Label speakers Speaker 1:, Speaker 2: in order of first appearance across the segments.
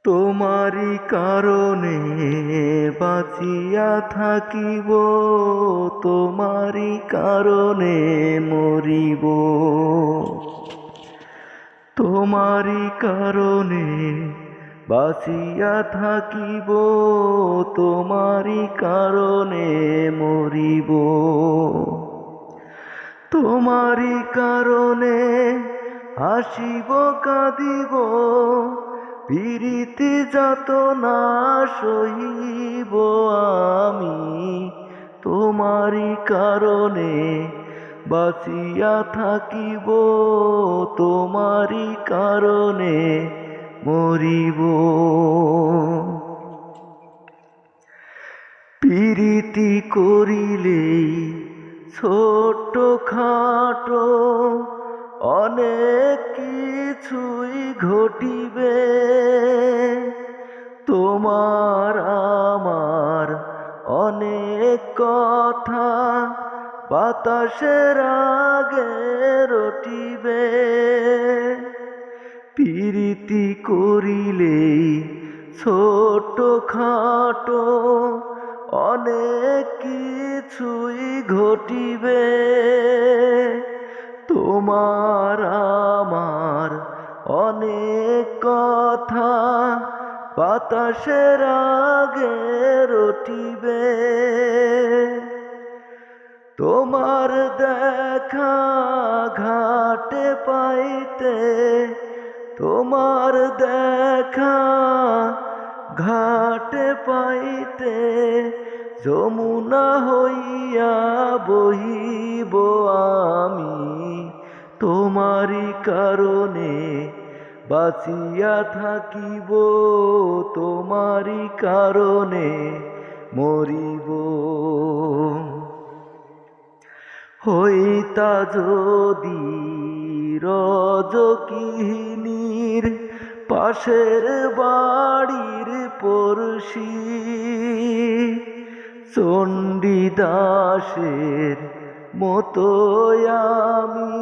Speaker 1: তোমারি কারণে বাঁচিয়া থাকিব, তোমারি কারণে মরিব। তোমারি কারণে বাঁচিয়া থাকিব, তোমারি কারণে মরিব। তোমারি কারণে হাসিব কাঁদিব, পীড়িতি যাতনা সহিব আমি। তোমারি কারণে বাঁচিয়া থাকিব, তোমারি কারণে মরিব। পীড়িতি করিলেই ছোট খাটো অনেক কিছুই ঘটিবে। তোমার আমার অনেক কথা বাতাসের আগে রটিবে। পীড়িতি করিলেই ছোট খাটো অনেক কিছুই ঘটিবে। তোমার আমার অনেক কথা বাতাসের আগে রটিবে। তোমার দেখা ঘাটে পাইতে, তোমার দেখা ঘাটে পাইতে যমুনা হইয়া বহিব আমি। তোমারি কারণে বাঁচিয়া থাকিব, তোমারি কারণে মরিব। হইতা যদি রজকিনীর পাশের বাড়ির পড়শি, চণ্ডীদাসের মতো আমি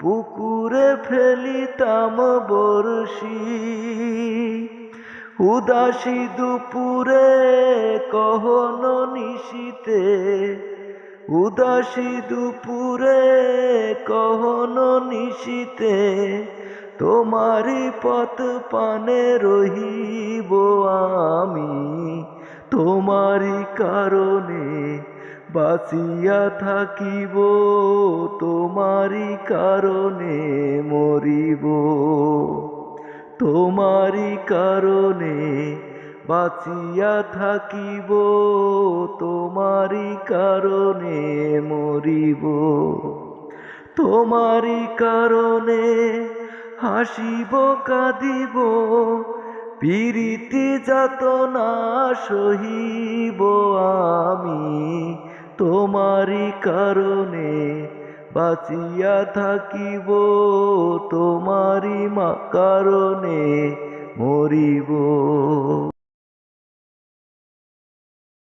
Speaker 1: পুকুরে ফেলিতাম বড়শি। উদাসী দুপুরে কহন নিশীতে, উদাসী দুপুরে কহন নিশীতে তোমারি পথ পানে রহিব আমি। তোমারি কারণে বাঁচিয়া থাকিব, তোমারি কারণে মরিব। তোমারি কারণে বাঁচিয়া থাকিব, তোমারি কারণে মরিব। তোমারি কারণে হাসিব কাঁদিব, পীড়িতি যাতনা সহিব আমি। তোমারি কারণে বাঁচিয়া থাকিব, তোমারি কারণে মরিব।